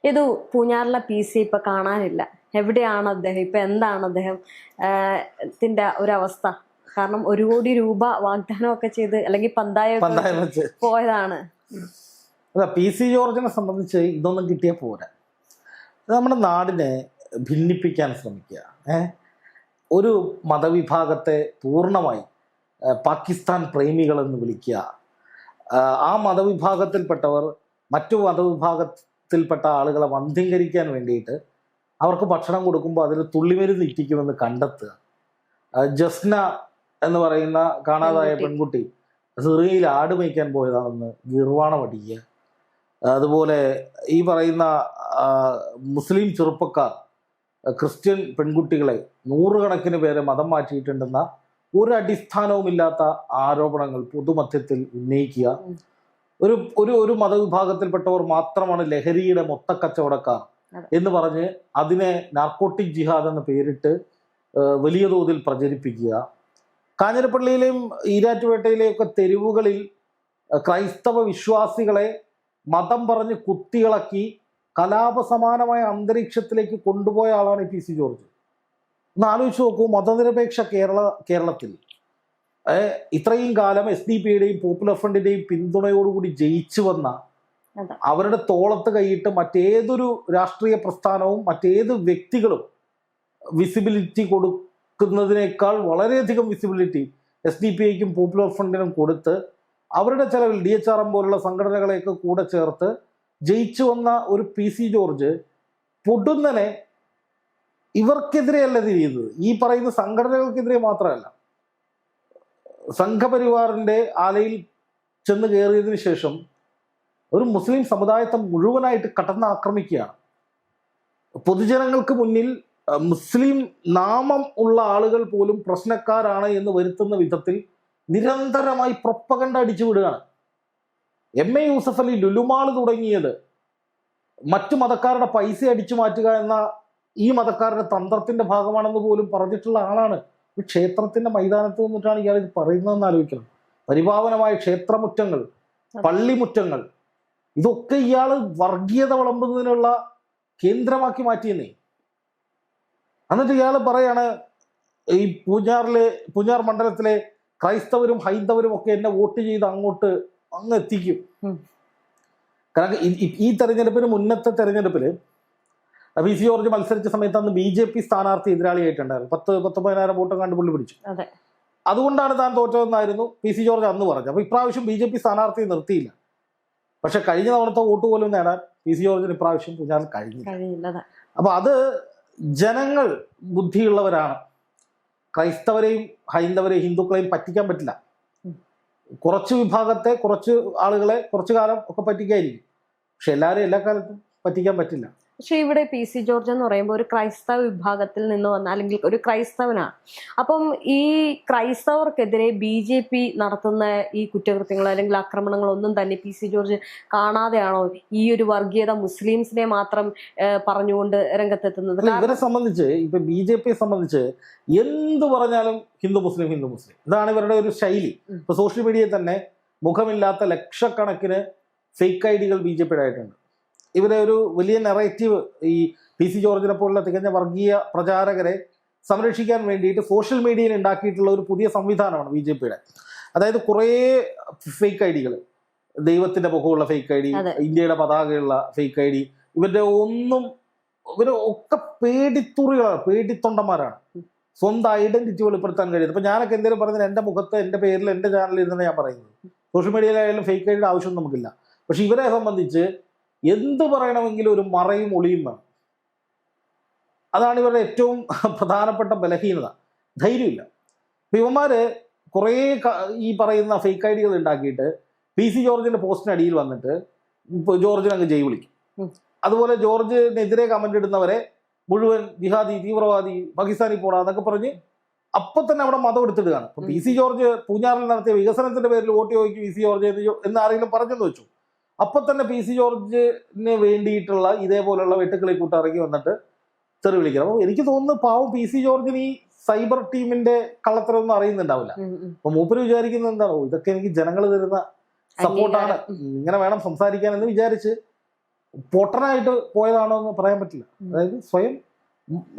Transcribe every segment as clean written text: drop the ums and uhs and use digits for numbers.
ഇത് പൂഞ്ഞാറിലെ PC ഇപ്പൊ കാണാനില്ല. എവിടെയാണ് അദ്ദേഹം? ഇപ്പൊ എന്താണ് അദ്ദേഹത്തിന്റെ ഒരവസ്ഥ? കാരണം 1 കോടി രൂപ വാഗ്ദാനമൊക്കെ ചെയ്ത് അല്ലെങ്കിൽ പന്തായൊക്കെ പോയതാണ്. അല്ല, PC ജോർജിനെ സംബന്ധിച്ച് ഇതൊന്നും കിട്ടിയാൽ പോരാ. നമ്മുടെ നാടിനെ ഭിന്നിപ്പിക്കാൻ ശ്രമിക്കുക. ഒരു മതവിഭാഗത്തെ പൂർണ്ണമായി പാകിസ്ഥാൻ പ്രേമികളെന്ന് വിളിക്കുക. ആ മതവിഭാഗത്തിൽപ്പെട്ടവർ മറ്റു മതവിഭാഗത്തിൽപ്പെട്ട ആളുകളെ വന്ധ്യംകരിക്കാൻ വേണ്ടിയിട്ട് അവർക്ക് ഭക്ഷണം കൊടുക്കുമ്പോൾ അതിൽ തുള്ളിമരുന്ന് ഇറ്റിക്കുമെന്ന് കണ്ടെത്തുക. ജസ്ന എന്ന് പറയുന്ന കാണാതായ പെൺകുട്ടി സിറിയയിൽ ആട് മേയ്ക്കാൻ പോയതാണെന്ന് ഗിർവാണം അടിക്കുക. അതുപോലെ ഈ പറയുന്ന മുസ്ലിം ചെറുപ്പക്കാർ ക്രിസ്ത്യൻ പെൺകുട്ടികളെ 100 കണക്കിന് പേരെ മതം മാറ്റിയിട്ടുണ്ടെന്ന ഒരു അടിസ്ഥാനവുമില്ലാത്ത ആരോപണങ്ങൾ പൊതുമധ്യത്തിൽ ഉന്നയിക്കുക. ഒരു ഒരു ഒരു മതവിഭാഗത്തിൽപ്പെട്ടവർ മാത്രമാണ് ലഹരിയുടെ മൊത്തക്കച്ചവടക്കാർ എന്ന് പറഞ്ഞ് അതിനെ നാർക്കോട്ടിക് ജിഹാദ് എന്ന പേരിട്ട് വലിയ തോതിൽ പ്രചരിപ്പിക്കുക. കാഞ്ഞിരപ്പള്ളിയിലെയും ഈരാറ്റുപേട്ടയിലെയൊക്കെ തെരുവുകളിൽ ക്രൈസ്തവ വിശ്വാസികളെ മതം പറഞ്ഞ് കുത്തിയിളക്കി കലാപസമാനമായ അന്തരീക്ഷത്തിലേക്ക് കൊണ്ടുപോയ ആളാണ് PC ജോർജ്. ഒന്ന് ആലോചിച്ച് നോക്കൂ, മതനിരപേക്ഷ കേരളത്തിൽ ഇത്രയും കാലം SDP-യുടെയും പോപ്പുലർ ഫ്രണ്ടിന്റെയും പിന്തുണയോടുകൂടി ജയിച്ചു വന്ന അവരുടെ തോളത്ത് കൈയിട്ട് മറ്റേതൊരു രാഷ്ട്രീയ പ്രസ്ഥാനവും മറ്റേത് വ്യക്തികളും വിസിബിലിറ്റി കൊടുക്കുന്നതിനേക്കാൾ വളരെയധികം വിസിബിലിറ്റി SDP-ക്കും പോപ്പുലർ ഫ്രണ്ടിനും കൊടുത്ത് അവരുടെ ചെലവിൽ DHRM പോലുള്ള സംഘടനകളെയൊക്കെ കൂടെ ചേർത്ത് ജയിച്ചു വന്ന ഒരു PC ജോർജ് പൊടുന്നനെ ഇവർക്കെതിരെയല്ല തിരിയുന്നത്. ഈ പറയുന്ന സംഘടനകൾക്കെതിരെ മാത്രമല്ല, സംഘപരിവാറിന്റെ ആലയിൽ ചെന്ന് കയറിയതിനു ശേഷം ഒരു മുസ്ലിം സമുദായത്തെ മുഴുവനായിട്ട് കടന്നാക്രമിക്കുകയാണ്. പൊതുജനങ്ങൾക്ക് മുന്നിൽ മുസ്ലിം നാമം ഉള്ള ആളുകൾ പോലും പ്രശ്നക്കാരാണ് എന്ന് വരുത്തുന്ന വിധത്തിൽ നിരന്തരമായി പ്രൊപ്പഗണ്ട അടിച്ചു വിടുകയാണ്. MA യൂസഫ് അലി ലുലുമാൾ തുടങ്ങിയത് മറ്റു മതക്കാരുടെ പൈസ അടിച്ചു മാറ്റുക എന്ന ഈ മതക്കാരുടെ തന്ത്രത്തിന്റെ ഭാഗമാണെന്ന് പോലും പറഞ്ഞിട്ടുള്ള ആളാണ്. ഒരു ക്ഷേത്രത്തിന്റെ മൈതാനത്ത് നിന്നിട്ടാണ് ഇയാൾ ഇത് പറയുന്നതെന്ന് ആലോചിക്കണം. പരിപാവനമായ ക്ഷേത്രമുറ്റങ്ങൾ, പള്ളിമുറ്റങ്ങൾ, ഇതൊക്കെ ഇയാൾ വർഗീയത വിളമ്പുന്നതിനുള്ള കേന്ദ്രമാക്കി മാറ്റിയെന്നേ. എന്നിട്ട് ഇയാൾ പറയാണ് ഈ പൂഞ്ഞാർ മണ്ഡലത്തിലെ ക്രൈസ്തവരും ഹൈന്ദവരും ഒക്കെ എന്നെ വോട്ട് ചെയ്ത് അങ്ങ് എത്തിക്കും. കാരണം ഈ തെരഞ്ഞെടുപ്പിന് മുന്നത്തെ തെരഞ്ഞെടുപ്പിൽ PC ജോർജ് മത്സരിച്ച സമയത്ത് അന്ന് BJP സ്ഥാനാർത്ഥി എതിരാളിയായിട്ടുണ്ടായിരുന്നു. 10-19,000 വോട്ടും കണ്ട് പുള്ളി പിടിച്ചു. അതുകൊണ്ടാണ് താൻ തോറ്റതെന്നായിരുന്നു PC ജോർജ് അന്ന് പറഞ്ഞത്. അപ്പൊ ഇപ്രാവശ്യം BJP സ്ഥാനാർത്ഥിയെ നിർത്തിയില്ല. പക്ഷെ കഴിഞ്ഞ തവണത്തെ വോട്ട് പോലും നേടാൻ PC ജോർജിന് ഇപ്രാവശ്യം പൂഞ്ഞാറിൽ കഴിഞ്ഞില്ല. അപ്പൊ അത് ജനങ്ങൾ ബുദ്ധിയുള്ളവരാണ്. ക്രൈസ്തവരെയും ഹൈന്ദവരെയും ഹിന്ദുക്കളെയും പറ്റിക്കാൻ പറ്റില്ല. കുറച്ച് വിഭാഗത്തെ, കുറച്ച് ആളുകളെ കുറച്ചു കാലം ഒക്കെ പറ്റിക്കായിരിക്കും. പക്ഷെ എല്ലാവരെയും എല്ലാ കാലത്തും പറ്റിക്കാൻ പറ്റില്ല. പക്ഷെ ഇവിടെ PC ജോർജ് എന്ന് പറയുമ്പോൾ ഒരു ക്രൈസ്തവ വിഭാഗത്തിൽ നിന്ന് വന്ന അല്ലെങ്കിൽ ഒരു ക്രൈസ്തവനാണ്. അപ്പം ഈ ക്രൈസ്തവർക്കെതിരെ BJP നടത്തുന്ന ഈ കുറ്റകൃത്യങ്ങൾ അല്ലെങ്കിൽ ആക്രമണങ്ങളൊന്നും തന്നെ PC ജോർജ് കാണാതെയാണോ ഈ ഒരു വർഗീയത മുസ്ലിംസിനെ മാത്രം പറഞ്ഞുകൊണ്ട് രംഗത്തെത്തുന്നത്? ഇവരെ സംബന്ധിച്ച് ഇപ്പൊ BJPയെ സംബന്ധിച്ച് എന്ത് പറഞ്ഞാലും ഹിന്ദു മുസ്ലിം ഇതാണ് ഇവരുടെ ഒരു ശൈലി. ഇപ്പൊ സോഷ്യൽ മീഡിയയിൽ തന്നെ മുഖമില്ലാത്ത ലക്ഷക്കണക്കിന് ഫേക്ക് ഐഡികൾ BJPയുടെ ആയിട്ടുണ്ട്. ഇവരെ ഒരു വലിയ നെറേറ്റീവ്, ഈ PC ജോർജിനെ പോലുള്ള തികഞ്ഞ വർഗീയ പ്രചാരകരെ സംരക്ഷിക്കാൻ വേണ്ടിയിട്ട് സോഷ്യൽ മീഡിയയിൽ ഉണ്ടാക്കിയിട്ടുള്ള ഒരു പുതിയ സംവിധാനമാണ് BJPയുടെ. അതായത് കുറേ ഫേക്ക് ഐഡികൾ, ദൈവത്തിന്റെ മുഖമുള്ള ഫേക്ക് ഐഡി, ഇന്ത്യയുടെ പതാകയുള്ള ഫേക്ക് ഐഡി, ഇവരൊക്കെ പേടിത്തുറികളാണ്, പേടിത്തൊണ്ടന്മാരാണ്. സ്വന്തം ഐഡന്റിറ്റി വെളിപ്പെടുത്താൻ കഴിയുന്നത്. ഇപ്പൊ ഞാനൊക്കെ എന്തെങ്കിലും പറഞ്ഞാൽ എൻ്റെ മുഖത്ത്, എൻ്റെ പേരിൽ, എൻ്റെ ചാനലിൽ ഇരുന്നാണ് ഞാൻ പറയുന്നത്. സോഷ്യൽ മീഡിയയിലായാലും ഫേക്ക് ഐഡിയുടെ ആവശ്യം നമുക്കില്ല. പക്ഷെ ഇവരെ സംബന്ധിച്ച് എന്ത് പറയണമെങ്കിലും ഒരു മറയും ഒളിയും വേണം. അതാണ് ഇവരുടെ ഏറ്റവും പ്രധാനപ്പെട്ട ബലഹീനത. ധൈര്യമില്ല. ഇപ്പം ഇവന്മാര് കുറേ ഈ പറയുന്ന ഫേക്ക് ഐഡികൾ ഉണ്ടാക്കിയിട്ട് PC ജോർജിന്റെ പോസ്റ്റിനടിയിൽ വന്നിട്ട് ജോർജിനെ അങ്ങ് ജയ് വിളിക്കും. അതുപോലെ ജോർജിനെതിരെ കമന്റ് ഇടുന്നവരെ മുഴുവൻ ജിഹാദി, തീവ്രവാദി, പാകിസ്ഥാനി പോടാ എന്നൊക്കെ പറഞ്ഞ് അപ്പൊ തന്നെ അവിടെ മതം എടുത്തിടുകയാണ്. ഇപ്പൊ PC ജോർജ് പൂഞ്ഞാറിൽ നടത്തിയ വികസനത്തിന്റെ പേരിൽ വോട്ട് ചോദിക്കും PC ജോർജ് എന്ന് ആരെങ്കിലും പറഞ്ഞെന്ന് വെച്ചു, അപ്പൊ തന്നെ PC ജോർജിന് വേണ്ടിയിട്ടുള്ള ഇതേപോലുള്ള വെട്ടുക്കളി കൂട്ടിറങ്ങി വന്നിട്ട് തെറി വിളിക്കണം. അപ്പൊ എനിക്ക് തോന്നുന്നു പാവം PC ജോർജിന് ഈ സൈബർ ടീമിന്റെ കള്ളത്തരമൊന്നും അറിയുന്നുണ്ടാവില്ല. അപ്പൊ മൂപ്പര് വിചാരിക്കുന്നത് എന്താണോ, ഇതൊക്കെ എനിക്ക് ജനങ്ങൾ തരുന്ന സപ്പോർട്ടാണ്, ഇങ്ങനെ വേണം സംസാരിക്കാൻ എന്ന് വിചാരിച്ച് പൊട്ടനായിട്ട് പോയതാണോ എന്ന് പറയാൻ പറ്റില്ല. അതായത് സ്വയം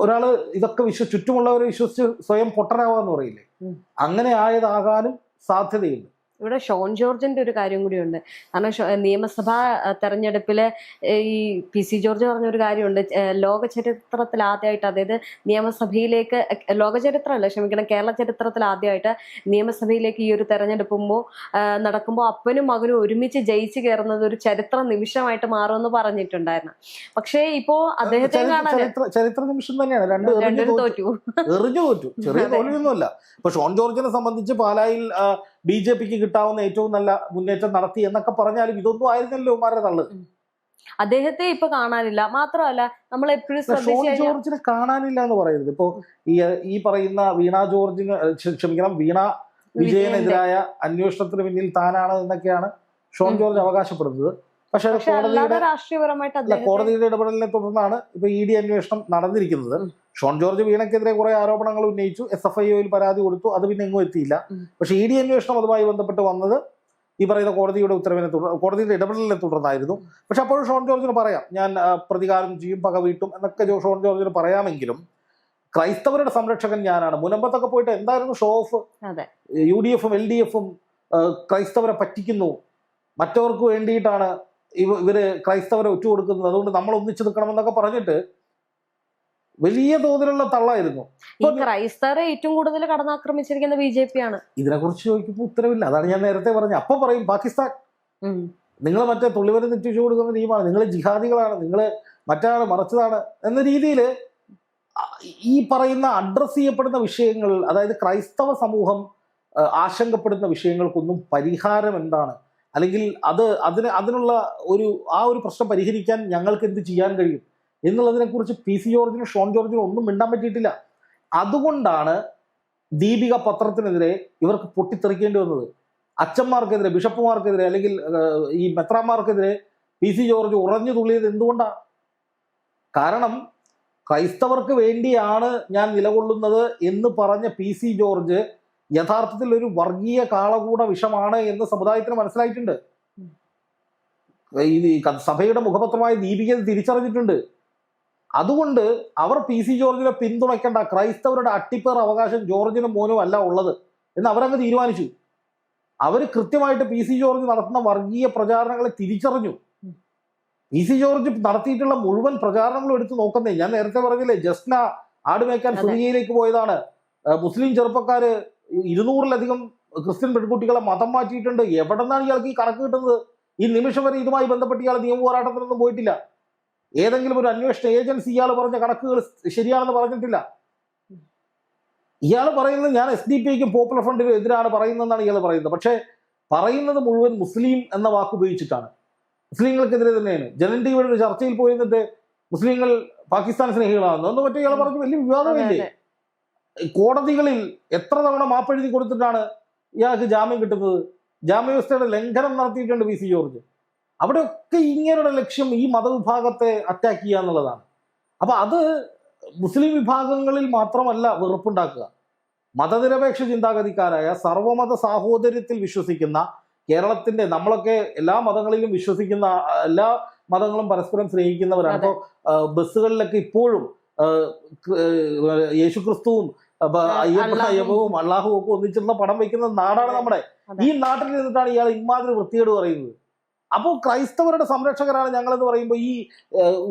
ഒരാള് ഇതൊക്കെ ചുറ്റുമുള്ളവരെ വിശ്വസിച്ച് സ്വയം പൊട്ടനാവാന്ന് പറയില്ലേ, അങ്ങനെ ആയതാകാനും സാധ്യതയുണ്ട്. ഇവിടെ ഷോൺ ജോർജിന്റെ ഒരു കാര്യം കൂടിയുണ്ട്. കാരണം നിയമസഭാ തെരഞ്ഞെടുപ്പില് ഈ PC ജോർജ് പറഞ്ഞൊരു കാര്യമുണ്ട്. ലോക ചരിത്രത്തിൽ ആദ്യമായിട്ട്, അതായത് നിയമസഭയിലേക്ക്, ലോക ചരിത്രമല്ല ക്ഷമിക്കണം, കേരള ചരിത്രത്തിൽ ആദ്യമായിട്ട് നിയമസഭയിലേക്ക് ഈ ഒരു തെരഞ്ഞെടുപ്പുമ്പോൾ നടക്കുമ്പോൾ അപ്പനും മകനും ഒരുമിച്ച് ജയിച്ചു കയറുന്നത് ഒരു ചരിത്ര നിമിഷമായിട്ട് മാറുമെന്ന് പറഞ്ഞിട്ടുണ്ടായിരുന്നു. പക്ഷേ ഇപ്പോ അദ്ദേഹത്തെ കാണാൻ ചരിത്ര നിമിഷം തന്നെയാണ്. രണ്ടുപേരും തോറ്റു. ചെറിയ തോൽവിയൊന്നുമല്ല. ഇപ്പൊ ഷോൺ ജോർജിനെ സംബന്ധിച്ച് പാലായിൽ BJPക്ക് കിട്ടാവുന്ന ഏറ്റവും നല്ല മുന്നേറ്റം നടത്തി എന്നൊക്കെ പറഞ്ഞാലും ഇതൊന്നും ആയിരുന്നല്ലോ ഉമ്മാരുടെ തള്ളു. അദ്ദേഹത്തെ ഇപ്പൊ കാണാനില്ല. മാത്രമല്ല നമ്മൾ എപ്പോഴും ഷോൺ ജോർജിനെ കാണാനില്ല എന്ന് പറയരുത്. ഇപ്പോ ഈ പറയുന്ന വീണ വിജയനെതിരായ അന്വേഷണത്തിന് പിന്നിൽ താനാണ് എന്നൊക്കെയാണ് ഷോൺ ജോർജ് അവകാശപ്പെടുന്നത്. പക്ഷെ കോടതിയുടെ ഇടപെടലിനെ തുടർന്നാണ് ഇപ്പൊ ED അന്വേഷണം നടന്നിരിക്കുന്നത്. ഷോൺ ജോർജ് വീണയ്ക്കെതിരെ കുറെ ആരോപണങ്ങൾ ഉന്നയിച്ചു, SFIOയിൽ പരാതി കൊടുത്തു, അത് പിന്നെ എങ്ങും എത്തിയില്ല. പക്ഷെ ED അന്വേഷണം അതുമായി ബന്ധപ്പെട്ട് വന്നത് ഈ പറയുന്ന കോടതിയുടെ ഇടപെടലിനെ തുടർന്നായിരുന്നു. പക്ഷെ അപ്പോഴും ഷോൺ ജോർജിന് പറയാം, ഞാൻ പ്രതികാരം ചെയ്യും, പക വീട്ടും എന്നൊക്കെ ഷോൺ ജോർജിന് പറയാമെങ്കിലും ക്രൈസ്തവരുടെ സംരക്ഷകൻ ഞാനാണ്. മുനമ്പത്തൊക്കെ പോയിട്ട് എന്തായിരുന്നു ഷോ ഓഫ്? UDFും LDFും ക്രൈസ്തവരെ പറ്റിക്കുന്നു, മറ്റവർക്ക് വേണ്ടിയിട്ടാണ് ഇവര് ക്രൈസ്തവരെ ഒറ്റുകൊടുക്കുന്നത്, അതുകൊണ്ട് നമ്മൾ ഒന്നിച്ചു നിൽക്കണമെന്നൊക്കെ പറഞ്ഞിട്ട് വലിയ തോതിലുള്ള തള്ളായിരുന്നു. ക്രൈസ്തവരെ ഏറ്റവും കൂടുതൽ കടന്നാക്രമിച്ചിരിക്കുന്ന BJP ആണ്. ഇതിനെക്കുറിച്ച് ചോദിക്കുമ്പോൾ ഉത്തരവില്ല. അതാണ് ഞാൻ നേരത്തെ പറഞ്ഞത്. അപ്പൊ പറയും പാകിസ്ഥാൻ, നിങ്ങൾ മറ്റേ തുള്ളിവരെ തെറ്റിച്ചു കൊടുക്കുന്ന ടീമാണ്, നിങ്ങൾ ജിഹാദികളാണ്, നിങ്ങൾ മറ്റാണ് മറച്ചതാണ് എന്ന രീതിയിൽ ഈ പറയുന്ന അഡ്രസ് ചെയ്യപ്പെടുന്ന വിഷയങ്ങൾ, അതായത് ക്രൈസ്തവ സമൂഹം ആശങ്കപ്പെടുന്ന വിഷയങ്ങൾക്കൊന്നും പരിഹാരം എന്താണ്, അല്ലെങ്കിൽ അതിനുള്ള ഒരു പ്രശ്നം പരിഹരിക്കാൻ ഞങ്ങൾക്ക് എന്ത് ചെയ്യാൻ കഴിയും എന്നുള്ളതിനെക്കുറിച്ച് PC ജോർജിനും ഷോൺ ജോർജിനും ഒന്നും മിണ്ടാൻ പറ്റിയിട്ടില്ല. അതുകൊണ്ടാണ് ദീപിക പത്രത്തിനെതിരെ ഇവർക്ക് പൊട്ടിത്തെറിക്കേണ്ടി വന്നത്. അച്ഛന്മാർക്കെതിരെ, ബിഷപ്പുമാർക്കെതിരെ, അല്ലെങ്കിൽ ഈ മെത്രാന്മാർക്കെതിരെ PC ജോർജ് ഉറഞ്ഞു തുള്ളിയത് എന്തുകൊണ്ടാണ്? കാരണം ക്രൈസ്തവർക്ക് വേണ്ടിയാണ് ഞാൻ നിലകൊള്ളുന്നത് എന്ന് പറഞ്ഞ PC ജോർജ് യഥാർത്ഥത്തിൽ ഒരു വർഗീയ കാളകൂട വിഷമാണ് എന്ന് സമുദായത്തിന് മനസ്സിലായിട്ടുണ്ട്. ഈ സഭയുടെ മുഖപത്രമായ ദീപിക തിരിച്ചറിഞ്ഞിട്ടുണ്ട്. അതുകൊണ്ട് അവർ PC ജോർജിനെ പിന്തുണയ്ക്കേണ്ട, ക്രൈസ്തവരുടെ അട്ടിപ്പേർ അവകാശം ജോർജിനും മോനും അല്ല ഉള്ളത് എന്ന് അവരങ്ങ് തീരുമാനിച്ചു. അവർ കൃത്യമായിട്ട് PC ജോർജ് നടത്തുന്ന വർഗീയ പ്രചാരണങ്ങളെ തിരിച്ചറിഞ്ഞു. PC ജോർജ് നടത്തിയിട്ടുള്ള മുഴുവൻ പ്രചാരണങ്ങളും എടുത്ത് നോക്കുന്നേ. ഞാൻ നേരത്തെ പറഞ്ഞില്ലേ, ജസ്ന ആടുമേക്കാൻ സുറിയയിലേക്ക് പോയതാണ്, മുസ്ലിം ചെറുപ്പക്കാര് 200-ലധികം ക്രിസ്ത്യൻ പെൺകുട്ടികളെ മതം മാറ്റിയിട്ടുണ്ട്. എവിടെ നിന്നാണ് ഇയാൾക്ക് ഈ കണക്ക് കിട്ടുന്നത്? ഈ നിമിഷം വരെ ഇതുമായി ബന്ധപ്പെട്ട് ഇയാൾ നിയമ പോരാട്ടത്തിനൊന്നും പോയിട്ടില്ല. ഏതെങ്കിലും ഒരു അന്വേഷണ ഏജൻസി ഇയാൾ പറഞ്ഞ കണക്കുകൾ ശരിയാണെന്ന് പറഞ്ഞിട്ടില്ല. ഇയാൾ പറയുന്നത് ഞാൻ SDP-ക്കും പോപ്പുലർ ഫ്രണ്ടിനും എതിരാണ് പറയുന്നതെന്നാണ് ഇയാൾ പറയുന്നത്. പക്ഷേ പറയുന്നത് മുഴുവൻ മുസ്ലിം എന്ന വാക്ക് ഉപയോഗിച്ചിട്ടാണ്. മുസ്ലിങ്ങൾക്കെതിരെ തന്നെയാണ്. ജനൻ ടിവിയുടെ ഒരു ചർച്ചയിൽ പോയിരുന്നിട്ട് മുസ്ലിങ്ങൾ പാകിസ്ഥാൻ സ്നേഹികളാണെന്ന് ഒന്ന് മറ്റേ ഇയാൾ പറഞ്ഞ് വലിയ വിവാദമില്ലേ? കോടതികളിൽ എത്ര തവണ മാപ്പെഴുതി കൊടുത്തിട്ടാണ് ഇയാൾക്ക് ജാമ്യം കിട്ടുന്നത്? ജാമ്യവ്യവസ്ഥയുടെ ലംഘനം നടത്തിയിട്ടുണ്ട് PC ജോർജ്. അവിടെയൊക്കെ ഇങ്ങനെയുള്ള ലക്ഷ്യം ഈ മതവിഭാഗത്തെ അറ്റാക്ക് ചെയ്യുക എന്നുള്ളതാണ്. അപ്പൊ അത് മുസ്ലിം വിഭാഗങ്ങളിൽ മാത്രമല്ല വെറുപ്പുണ്ടാക്കുക, മതനിരപേക്ഷ ചിന്താഗതിക്കാരായ സർവമത സാഹോദര്യത്തിൽ വിശ്വസിക്കുന്ന കേരളത്തിന്റെ, നമ്മളൊക്കെ എല്ലാ മതങ്ങളിലും വിശ്വസിക്കുന്ന, എല്ലാ മതങ്ങളും പരസ്പരം സ്നേഹിക്കുന്നവരാണ്. അപ്പോൾ ബസ്സുകളിലൊക്കെ ഇപ്പോഴും യേശുക്രിസ്തുവും അയ്യപ്പവും അള്ളാഹുവും ഒക്കെ ഒന്നിച്ചുള്ള പടം വെക്കുന്ന നാടാണ് നമ്മുടെ. ഈ നാട്ടിൽ നിന്നിട്ടാണ് ഇയാൾ ഇമാതിരി വൃത്തികേട് പറയുന്നത്. അപ്പോൾ ക്രൈസ്തവരുടെ സംരക്ഷകരാണ് ഞങ്ങളെന്ന് പറയുമ്പോൾ ഈ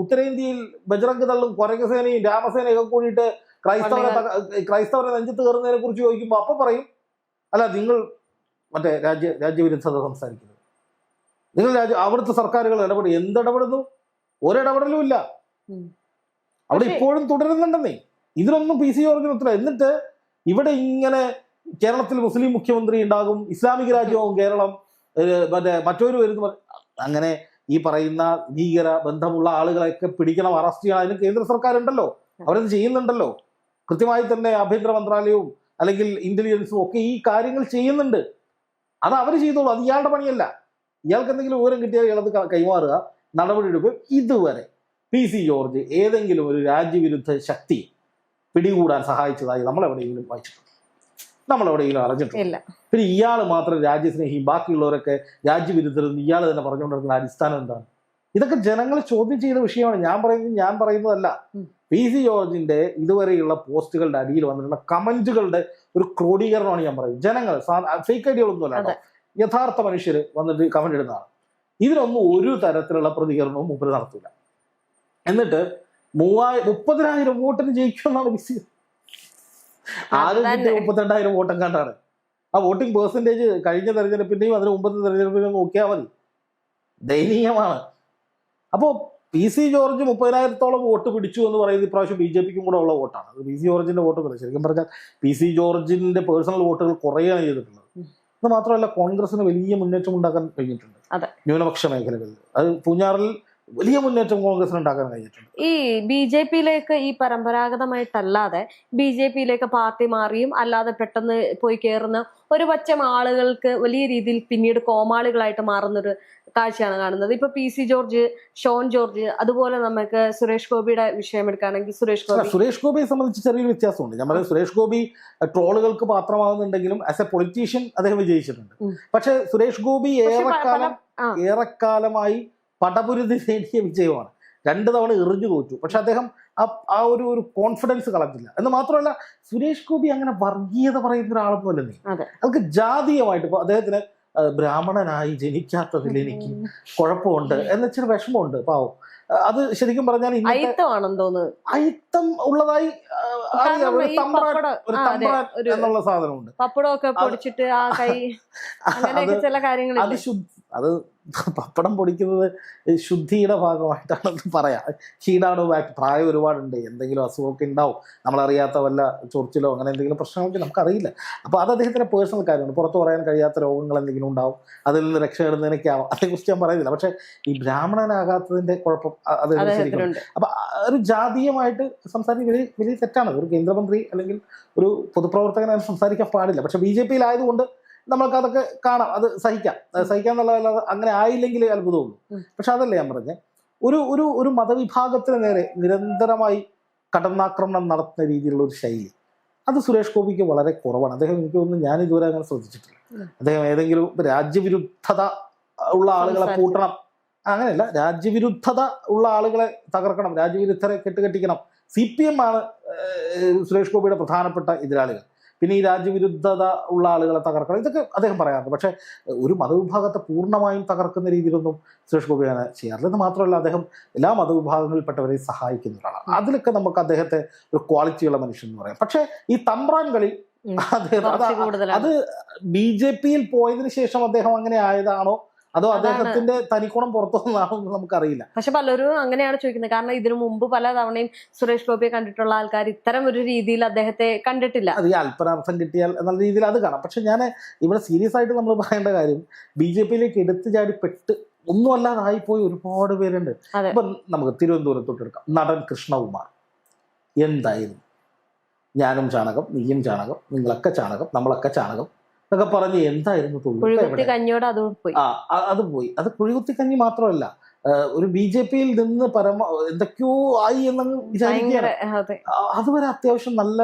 ഉത്തരേന്ത്യയിൽ ബജ്രംഗ് ദളും കൊരങ്ങസേനയും രാമസേനയും ഒക്കെ കൂടിയിട്ട് ക്രൈസ്തവരെ നെഞ്ചത്ത് കയറുന്നതിനെ കുറിച്ച് ചോദിക്കുമ്പോൾ അപ്പൊ പറയും, അല്ല നിങ്ങൾ മറ്റേ രാജ്യവിരുദ്ധത സംസാരിക്കുന്നത്, നിങ്ങൾ അവിടുത്തെ സർക്കാരുകൾ ഇടപെടും. എന്തിടപെടുന്നു? ഒരിടപെടലും ഇല്ല. അവിടെ ഇപ്പോഴും തുടരുന്നുണ്ടെന്നേ. ഇതിനൊന്നും PC ജോർജിന് ഉത്തരം. എന്നിട്ട് ഇവിടെ ഇങ്ങനെ കേരളത്തിൽ മുസ്ലിം മുഖ്യമന്ത്രി ഉണ്ടാകും, ഇസ്ലാമിക രാജ്യവും കേരളം, മറ്റൊരു വരുന്ന, അങ്ങനെ ഈ പറയുന്ന ഭീകര ബന്ധമുള്ള ആളുകളെയൊക്കെ പിടിക്കണം, അറസ്റ്റ് ചെയ്യണം. അതിന് കേന്ദ്ര സർക്കാർ ഉണ്ടല്ലോ, അവരത് ചെയ്യുന്നുണ്ടല്ലോ. കൃത്യമായി തന്നെ ആഭ്യന്തര മന്ത്രാലയവും അല്ലെങ്കിൽ ഇന്റലിജൻസും ഒക്കെ ഈ കാര്യങ്ങൾ ചെയ്യുന്നുണ്ട്. അത് അവർ ചെയ്തോളൂ, അത് ഇയാളുടെ പണിയല്ല. ഇയാൾക്ക് എന്തെങ്കിലും വിവരം കിട്ടിയാൽ ഇയാളത് കൈമാറുക, നടപടി എടുക്കുക. ഇതുവരെ PC ജോർജ് ഏതെങ്കിലും ഒരു രാജ്യവിരുദ്ധ ശക്തി പിടികൂടാൻ സഹായിച്ചതായി നമ്മളെവിടെയെങ്കിലും വായിച്ചിട്ടുണ്ട്? നമ്മളെവിടെയെങ്കിലും അറിഞ്ഞിട്ടില്ല. പിന്നെ ഇയാൾ മാത്രം രാജ്യസ്നേഹിയും ബാക്കിയുള്ളവരൊക്കെ രാജ്യവിരുദ്ധരെന്ന് ഇയാൾ തന്നെ പറഞ്ഞുകൊണ്ടിരിക്കുന്ന അടിസ്ഥാനം എന്താണ്? ഇതൊക്കെ ജനങ്ങൾ ചോദ്യം ചെയ്ത വിഷയമാണ്. ഞാൻ പറയുന്നതല്ല. PC ജോർജിന്റെ ഇതുവരെയുള്ള പോസ്റ്റുകളുടെ അടിയിൽ വന്നിട്ടുള്ള കമന്റുകളുടെ ഒരു ക്രോഡീകരണമാണ് ഞാൻ പറയുന്നത്. ജനങ്ങൾ ഫേക്ക് ഐഡിയകളൊന്നുമല്ല കേട്ടോ, യഥാർത്ഥ മനുഷ്യർ വന്നിട്ട് കമന്റ് ഇടുന്നതാണ്. ഇതിനൊന്നും ഒരു തരത്തിലുള്ള പ്രതികരണവും മൂപ്പര് നടത്തൂല. എന്നിട്ട് 30,000 വോട്ടിന് ജയിക്കുമെന്നാണ് PC. ആദ്യം കിട്ടിയ 32,000 വോട്ടും കണ്ടാണ്. ആ വോട്ടിംഗ് പെർസെന്റേജ് കഴിഞ്ഞ തെരഞ്ഞെടുപ്പിന്റെയും അതിന് മുമ്പത്തെ തെരഞ്ഞെടുപ്പിന്റെയും നോക്കിയാൽ മതി, ദയനീയമാണ്. അപ്പോൾ PC ജോർജ് 30,000-ഓളം വോട്ട് പിടിച്ചു എന്ന് പറയുന്നത് ഇപ്രാവശ്യം BJPക്കും കൂടെ ഉള്ള വോട്ടാണ്. അത് PC ജോർജിന്റെ വോട്ട് പറയും. ശരിക്കും പറഞ്ഞാൽ PC ജോർജിന്റെ പേഴ്സണൽ വോട്ടുകൾ കുറയാണ് ചെയ്തിട്ടുള്ളത്. അത് മാത്രമല്ല, കോൺഗ്രസിന് വലിയ മുന്നേറ്റം ഉണ്ടാക്കാൻ കഴിഞ്ഞിട്ടുണ്ട് ന്യൂനപക്ഷ മേഖലകളിൽ. അത് പൂഞ്ഞാറിൽ വലിയ മുന്നേറ്റം കോൺഗ്രസിന് ഉണ്ടാക്കാൻ കഴിഞ്ഞിട്ടുണ്ട്. ഈ BJPയിലേക്ക് ഈ പരമ്പരാഗതമായിട്ടല്ലാതെ BJPയിലേക്ക് പാർട്ടി മാറിയും അല്ലാതെ പെട്ടെന്ന് പോയി കയറുന്ന ഒരു പറ്റം ആളുകൾക്ക് വലിയ രീതിയിൽ പിന്നീട് കോമാളികളായിട്ട് മാറുന്നൊരു കാഴ്ചയാണ് കാണുന്നത്. ഇപ്പൊ PC ജോർജ്, ഷോൺ ജോർജ്, അതുപോലെ നമുക്ക് സുരേഷ് ഗോപിയുടെ വിഷയം എടുക്കുകയാണെങ്കിൽ സുരേഷ് ഗോപിയെ സംബന്ധിച്ച് ചെറിയൊരു വ്യത്യാസമുണ്ട്. ഞാൻ പറയുന്നത്, സുരേഷ് ഗോപി ട്രോളുകൾക്ക് പാത്രമാകുന്നുണ്ടെങ്കിലും ആസ് എ പൊളിറ്റീഷ്യൻ അദ്ദേഹം വിജയിച്ചിട്ടുണ്ട്. പക്ഷെ സുരേഷ് ഗോപി ഏറെക്കാലമായി പടപുരുതി നേടിയ വിജയമാണ്. 2 തവണ എറിഞ്ഞു തോറ്റു. പക്ഷെ അദ്ദേഹം ആ ഒരു കോൺഫിഡൻസ് കളഞ്ഞില്ല. എന്ന് മാത്രമല്ല, സുരേഷ് ഗോപി അങ്ങനെ വർഗീയത പറയുന്ന ഒരാളൊന്നുമല്ല. നമുക്ക് ജാതീയമായിട്ട് ഇപ്പൊ അദ്ദേഹത്തിന് ബ്രാഹ്മണനായി ജനിക്കാത്തതിൽ എനിക്ക് കുഴപ്പമുണ്ട് എന്നുവെച്ചൊരു വിഷമമുണ്ട് പാവം. അത് ശരിക്കും പറഞ്ഞാൽ അയിത്തം ഉള്ളതായി എന്നുള്ള സാധനമുണ്ട്. അത് പപ്പടം പൊടിക്കുന്നത് ശുദ്ധിയുടെ ഭാഗമായിട്ടാണെന്ന് പറയാം. കീടാണു പ്രായം ഒരുപാടുണ്ട്, എന്തെങ്കിലും അസുഖമൊക്കെ ഉണ്ടാവും, നമ്മളറിയാത്ത വല്ല ചൊറിച്ചിലോ അങ്ങനെ എന്തെങ്കിലും പ്രശ്നങ്ങളൊക്കെ നമുക്കറിയില്ല. അപ്പോൾ അത് അദ്ദേഹത്തിൻ്റെ പേഴ്സണൽ കാര്യമാണ്. പുറത്ത് പറയാൻ കഴിയാത്ത രോഗങ്ങൾ എന്തെങ്കിലും ഉണ്ടാവും, അതിൽ നിന്ന് രക്ഷപ്പെടുന്നതിനൊക്കെ ആവാം. അതേക്കുറിച്ച് ഞാൻ പറയുന്നില്ല. പക്ഷേ ഈ ബ്രാഹ്മണനാകാത്തതിൻ്റെ കുഴപ്പം അത് ശരിക്കും. അപ്പം ഒരു ജാതീയമായിട്ട് സംസാരിക്കുന്നത് വലിയ തെറ്റാണ്. ഒരു കേന്ദ്രമന്ത്രി അല്ലെങ്കിൽ ഒരു പൊതുപ്രവർത്തകനായി സംസാരിക്കാൻ പാടില്ല. പക്ഷെ BJPയിലായതുകൊണ്ട് നമ്മൾക്ക് അതൊക്കെ കാണാം, അത് സഹിക്കാന്നുള്ളതല്ലാതെ അങ്ങനെ ആയില്ലെങ്കിൽ അത്ഭുതമുള്ളൂ. പക്ഷെ അതല്ല ഞാൻ പറഞ്ഞ ഒരു മതവിഭാഗത്തിന് നേരെ നിരന്തരമായി കടന്നാക്രമണം നടത്തുന്ന രീതിയിലുള്ള ഒരു ശൈലി, അത് സുരേഷ് ഗോപിക്ക് വളരെ കുറവാണ്. അദ്ദേഹം, എനിക്ക് തോന്നുന്നു, ഞാൻ ഇതുവരെ അങ്ങനെ ശ്രദ്ധിച്ചിട്ടില്ല. അദ്ദേഹം ഏതെങ്കിലും രാജ്യവിരുദ്ധത ഉള്ള ആളുകളെ കൂട്ടണം, അങ്ങനെയല്ല, രാജ്യവിരുദ്ധത ഉള്ള ആളുകളെ തകർക്കണം, രാജ്യവിരുദ്ധരെ കെട്ടുകെട്ടിക്കണം. CPM ആണ് സുരേഷ് ഗോപിയുടെ പ്രധാനപ്പെട്ട എതിരാളികൾ. പിന്നെ ഈ രാജ്യവിരുദ്ധത ഉള്ള ആളുകളെ തകർക്കണം, ഇതൊക്കെ അദ്ദേഹം പറയാറുണ്ട്. പക്ഷേ ഒരു മതവിഭാഗത്തെ പൂർണ്ണമായും തകർക്കുന്ന രീതിയിലൊന്നും സുരേഷ് ഗോപി അങ്ങനെ ചെയ്യാറില്ല. എന്ന് മാത്രമല്ല, അദ്ദേഹം എല്ലാ മതവിഭാഗങ്ങളിൽപ്പെട്ടവരെയും സഹായിക്കുന്ന ഒരാളാണ്. അതിലൊക്കെ നമുക്ക് അദ്ദേഹത്തെ ഒരു ക്വാളിറ്റിയുള്ള മനുഷ്യൻ എന്ന് പറയാം. പക്ഷേ ഈ തമ്പ്രാൻ കളി അത് BJPയിൽ പോയതിനു ശേഷം അദ്ദേഹം അങ്ങനെ ആയതാണോ അതോ അദ്ദേഹത്തിന്റെ തനിക്കുണം പുറത്തു വന്നതാണോ എന്ന് നമുക്കറിയില്ല. പക്ഷെ പലരും അങ്ങനെയാണ് ചോദിക്കുന്നത്. കാരണം ഇതിനു മുമ്പ് പല തവണയും സുരേഷ് ഗോപിയെ കണ്ടിട്ടുള്ള ആൾക്കാർ ഇത്തരം ഒരു രീതിയിൽ അദ്ദേഹത്തെ കണ്ടിട്ടില്ല. അത് ഈ അല്പനർത്ഥം കിട്ടിയാൽ എന്നുള്ള രീതിയിൽ അത് കാണാം. പക്ഷെ ഞാൻ ഇവിടെ സീരിയസ് ആയിട്ട് നമ്മൾ പറയേണ്ട കാര്യം, BJPയിലേക്ക് എടുത്തു ചാടിപ്പെട്ട് ഒന്നും അല്ലാതായിപ്പോയി ഒരുപാട് പേരുണ്ട്. ഇപ്പൊ നമുക്ക് തിരുവനന്തപുരത്തോട്ട് എടുക്കാം. നടൻ കൃഷ്ണകുമാർ എന്തായിരുന്നു, ഞാനും ചാണകം, നീയും ചാണകം, നിങ്ങളൊക്കെ ചാണകം, നമ്മളൊക്കെ ചാണകം എന്നൊക്കെ പറഞ്ഞ് എന്തായിരുന്നു അത് പോയി. അത് കുഴികുത്തി കഞ്ഞി മാത്രമല്ല, ഒരു BJPയിൽ നിന്ന് എന്തൊക്കെയോ ആയി എന്നങ്ങ് വിചാരിക്കുകയാണ്. അതുവരെ അത്യാവശ്യം നല്ല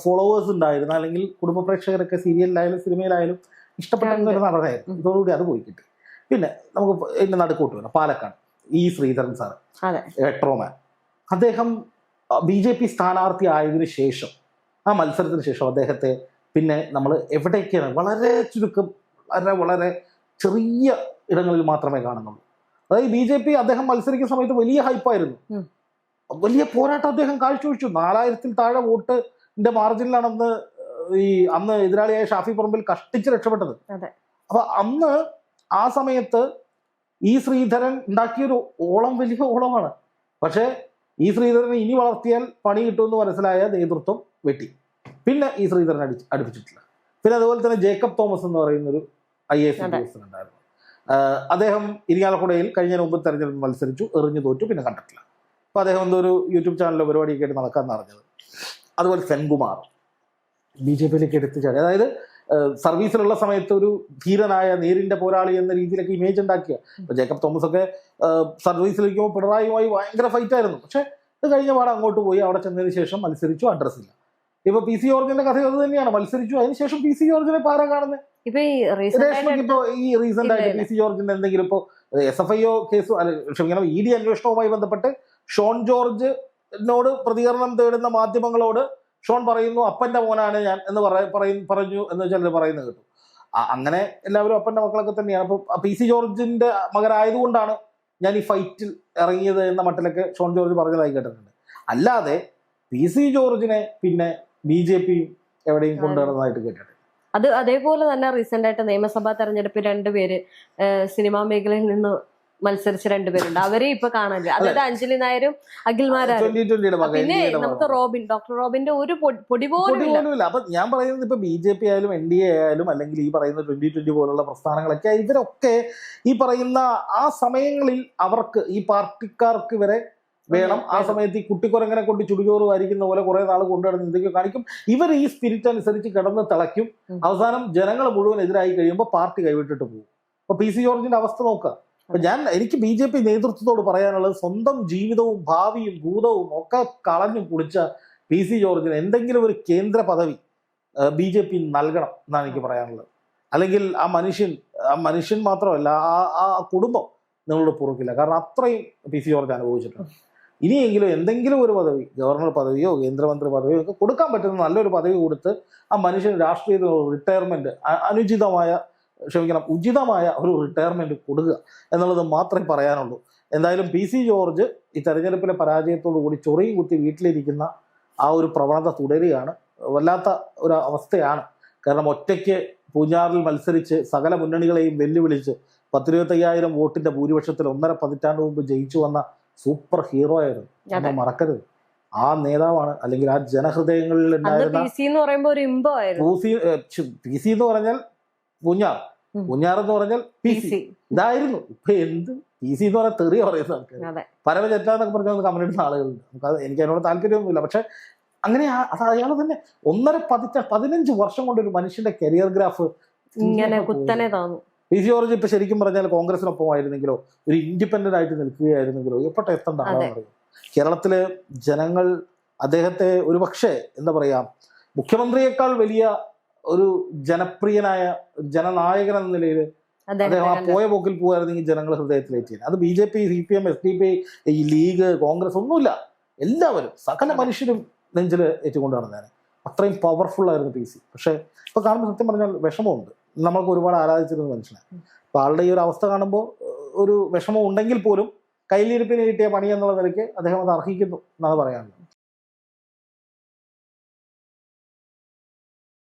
ഫോളോവേഴ്സ് ഉണ്ടായിരുന്നു, അല്ലെങ്കിൽ കുടുംബ പ്രേക്ഷകരൊക്കെ സീരിയലിലായാലും സിനിമയിലായാലും ഇഷ്ടപ്പെടുന്ന ഒരു നടനായിരുന്നു. ഇതോടുകൂടി അത് പോയി കിട്ടി. പിന്നെ നമുക്ക് ഇതിന്റെ നടുക്കൂട്ട് വേണം, പാലക്കാട് ശ്രീധരൻ സാറ്, മെട്രോമാൻ. അദ്ദേഹം BJP സ്ഥാനാർത്ഥി ആയതിനു ശേഷം, ആ മത്സരത്തിന് ശേഷം അദ്ദേഹത്തെ പിന്നെ നമ്മൾ എവിടേക്കാണ് വളരെ ചുരുക്കം, വളരെ ചെറിയ ഇടങ്ങളിൽ മാത്രമേ കാണുന്നുള്ളൂ. അതായത് BJP അദ്ദേഹം മത്സരിക്കുന്ന സമയത്ത് വലിയ ഹൈപ്പായിരുന്നു, വലിയ പോരാട്ടം അദ്ദേഹം കാഴ്ചവെച്ചു. 4000-ൽ താഴെ വോട്ടിന്റെ മാർജിനിലാണെന്ന് അന്ന് എതിരാളിയായ ഷാഫി പറമ്പിൽ കഷ്ടിച്ച് രക്ഷപ്പെട്ടത്. അപ്പൊ അന്ന് ആ സമയത്ത് ശ്രീധരൻ ഉണ്ടാക്കിയൊരു ഓളം വലിയ ഓളമാണ്. പക്ഷേ ശ്രീധരനെ ഇനി വളർത്തിയാൽ പണി കിട്ടുമെന്ന് മനസ്സിലായ നേതൃത്വം വെട്ടി. പിന്നെ ശ്രീധരൻ അടുപ്പിച്ചിട്ടില്ല. പിന്നെ അതുപോലെ തന്നെ ജേക്കബ് തോമസ് എന്ന് പറയുന്നൊരു IAS ഉദ്യോഗസ്ഥനുണ്ടായിരുന്നു. അദ്ദേഹം ഇരിങ്ങാലക്കുടയിൽ കഴിഞ്ഞ മുമ്പ് തെരഞ്ഞെടുപ്പ് മത്സരിച്ചു, എറിഞ്ഞു തോറ്റു, പിന്നെ കണ്ടിട്ടില്ല. അപ്പോൾ അദ്ദേഹം എന്തോ ഒരു യൂട്യൂബ് ചാനലിലോ പരിപാടിയൊക്കെ ആയിട്ട് നടക്കാമെന്ന് അറിഞ്ഞത്. അതുപോലെ സെൻകുമാർ BJPയിലേക്ക് എടുത്തു ചാടി. അതായത് സർവീസിലുള്ള സമയത്ത് ഒരു ധീരനായ നേരിന്റെ പോരാളി എന്ന രീതിയിലൊക്കെ ഇമേജ് ഉണ്ടാക്കിയ ജേക്കബ് തോമസ് ഒക്കെ സർവീസിലിരിക്കുമ്പോൾ പിണറായിയുമായി ഭയങ്കര ഫൈറ്റായിരുന്നു. പക്ഷെ ഇത് കഴിഞ്ഞ പാടെ അങ്ങോട്ട് പോയി, അവിടെ ചെന്നതിന് ശേഷം മത്സരിച്ചു, അഡ്രസ്സില്ല. ഇപ്പൊ PC ജോർജിന്റെ കഥ അത് തന്നെയാണ്. മത്സരിച്ചു, അതിനുശേഷം PC ജോർജിനെ പാരാ കാണുന്നത്. ഇപ്പൊ ഈ റീസെന്റ് ആയിട്ട് PC ജോർജിന്റെ എന്തെങ്കിലും ഇപ്പൊ SFIO കേസ് ക്ഷമിക്കണം ED അന്വേഷണവുമായി ബന്ധപ്പെട്ട് ഷോൺ ജോർജിനോട് പ്രതികരണം തേടുന്ന മാധ്യമങ്ങളോട് ഷോൺ പറയുന്നു അപ്പന്റെ മോനാണ് ഞാൻ എന്ന് പറഞ്ഞു എന്ന് ചിലർ പറയുന്നത് കേട്ടു. അങ്ങനെ എല്ലാവരും അപ്പന്റെ മക്കളൊക്കെ തന്നെയാണ്. അപ്പൊ PC ജോർജിന്റെ മകനായതുകൊണ്ടാണ് ഞാൻ ഈ ഫൈറ്റിൽ ഇറങ്ങിയത് എന്ന മട്ടിലൊക്കെ ഷോൺ ജോർജ് പറഞ്ഞതായി കേട്ടിട്ടുണ്ട്. അല്ലാതെ PC ജോർജിനെ പിന്നെ BJP എവിടെയും കൊണ്ടുവരുന്നതായിട്ട് കേട്ടിട്ടുണ്ട്. അതേപോലെ തന്നെ റീസെന്റ് ആയിട്ട് നിയമസഭാ തെരഞ്ഞെടുപ്പിൽ 2 പേര് സിനിമാ മേഖലയിൽ നിന്ന് മത്സരിച്ച 2 പേരുണ്ട്. അവരെ ഇപ്പൊ കാണാനില്ല. അതായത് അഞ്ജലി നായരും അഖിൽമാരാരും. പിന്നെ നമുക്ക് ഡോക്ടർ റോബിന്റെ ഒരു പൊടി പോലും ഇല്ല. അപ്പൊ ഞാൻ പറയുന്നത് ഇപ്പൊ BJP ആയാലും NDA ആയാലും അല്ലെങ്കിൽ ഈ പറയുന്ന 2020 പോലുള്ള പ്രസ്ഥാനങ്ങളൊക്കെ ഇവരൊക്കെ ഈ പറയുന്ന ആ സമയങ്ങളിൽ അവർക്ക് ഈ പാർട്ടിക്കാർക്ക് വരെ വേണം. ആ സമയത്ത് ഈ കുട്ടിക്കുരങ്ങനെ കൊണ്ട് ചുടുചോറ് വാരിക്കുന്ന പോലെ കുറെ നാൾ കൊണ്ടുനടന്ന് എന്തൊക്കെയോ കാണിക്കും. ഇവർ ഈ സ്പിരിറ്റ് അനുസരിച്ച് കിടന്ന് തിളയ്ക്കും. അവസാനം ജനങ്ങൾ മുഴുവൻ എതിരായി കഴിയുമ്പോൾ പാർട്ടി കൈവിട്ടിട്ട് പോകും. അപ്പൊ PC ജോർജിന്റെ അവസ്ഥ നോക്കുക. അപ്പൊ എനിക്ക് BJP നേതൃത്വത്തോട് പറയാനുള്ളത് സ്വന്തം ജീവിതവും ഭാവിയും ഭൂതവും ഒക്കെ കളഞ്ഞു കുളിച്ച PC ജോർജിന് എന്തെങ്കിലും ഒരു കേന്ദ്ര പദവി BJP നൽകണം എന്നാണ് എനിക്ക് പറയാനുള്ളത്. അല്ലെങ്കിൽ ആ മനുഷ്യൻ മാത്രമല്ല ആ കുടുംബം നിങ്ങളുടെ പുറക്കില്ല. കാരണം അത്രയും PC ജോർജ് അനുഭവിച്ചിട്ടുണ്ട്. ഇനിയെങ്കിലും എന്തെങ്കിലും ഒരു പദവി, ഗവർണർ പദവിയോ കേന്ദ്രമന്ത്രി പദവിയോ ഒക്കെ കൊടുക്കാൻ പറ്റുന്ന നല്ലൊരു പദവി കൊടുത്ത് ആ മനുഷ്യന് രാഷ്ട്രീയത്തിൽ റിട്ടയർമെന്റ് ഉചിതമായ ഒരു റിട്ടയർമെന്റ് കൊടുക്കുക എന്നുള്ളത് മാത്രമേ പറയാനുള്ളൂ. എന്തായാലും PC ജോർജ് ഈ തെരഞ്ഞെടുപ്പിലെ പരാജയത്തോടു കൂടി ചൊറിയും കുത്തി വീട്ടിലിരിക്കുന്ന ആ ഒരു പ്രവണത തുടരുകയാണ്. വല്ലാത്ത ഒരു അവസ്ഥയാണ്. കാരണം ഒറ്റയ്ക്ക് പൂഞ്ഞാറിൽ മത്സരിച്ച് സകല മുന്നണികളെയും വെല്ലുവിളിച്ച് 10-25,000 വോട്ടിന്റെ ഭൂരിപക്ഷത്തിൽ 1.5 പതിറ്റാണ്ട് മുമ്പ് ജയിച്ചു വന്ന സൂപ്പർ ഹീറോ ആയിരുന്നു. നമ്മൾ മറക്കരുത്. ആ നേതാവാണ്, അല്ലെങ്കിൽ ആ ജനഹൃദയങ്ങളിൽ ഉണ്ടായിരുന്ന PC എന്ന് പറഞ്ഞാൽ പൂഞ്ഞാർ എന്ന് പറഞ്ഞാൽ PC ഇതായിരുന്നു. ഇപ്പൊ എന്ത് PC എന്ന് പറഞ്ഞാൽ തെറിയ പറയുന്ന ആൾക്കാർ പരമചെറ്റാന്നൊക്കെ പറഞ്ഞ കമന്റ് ഇടുന്ന ആളുകളുണ്ട്. നമുക്ക് എനിക്ക് അതിനോട് താല്പര്യമൊന്നുമില്ല. പക്ഷെ അങ്ങനെ അയാൾ തന്നെ 15 വർഷം കൊണ്ട് ഒരു മനുഷ്യന്റെ കരിയർ ഗ്രാഫ് ഇങ്ങനെ കുത്തനെ തോന്നും. PC ജോർജ് ഇപ്പൊ ശരിക്കും പറഞ്ഞാൽ കോൺഗ്രസിനൊപ്പമായിരുന്നെങ്കിലോ ഒരു ഇൻഡിപെൻഡന്റ് ആയിട്ട് നിൽക്കുകയായിരുന്നെങ്കിലോ എപ്പോഴത്തെ എത്തേണ്ട ആളാണെന്ന് അറിയാം. കേരളത്തിലെ ജനങ്ങൾ അദ്ദേഹത്തെ ഒരു പക്ഷേ എന്താ പറയാ മുഖ്യമന്ത്രിയേക്കാൾ വലിയ ഒരു ജനപ്രിയനായ ജനനായകൻ എന്ന നിലയിൽ അദ്ദേഹം ആ പോയ പോക്കിൽ പോകായിരുന്നെങ്കിൽ ജനങ്ങൾ ഹൃദയത്തിലേറ്റിയാണ്. അത് BJP, CPM, SDP, ഈ ലീഗ്, കോൺഗ്രസ് ഒന്നുമില്ല. എല്ലാവരും സകല മനുഷ്യരും നെഞ്ചിൽ ഏറ്റുകൊണ്ട് നടന്നേനെ. അത്രയും പവർഫുൾ ആയിരുന്നു PC. പക്ഷെ ഇപ്പൊ കാണുമ്പോൾ സത്യം പറഞ്ഞാൽ വിഷമമുണ്ട്. നമ്മൾക്ക് ഒരുപാട് ആരാധിച്ചിരുന്ന മനുഷ്യനാണ്. അപ്പൊ ആളുടെ ഈ ഒരു അവസ്ഥ കാണുമ്പോൾ ഒരു വിഷമം ഉണ്ടെങ്കിൽ പോലും കയ്യിലിരിപ്പിന് കിട്ടിയ പണി എന്നുള്ള നിലയ്ക്ക് അദ്ദേഹം അത് അർഹിക്കുന്നു എന്നാണ് പറയാനുള്ളത്.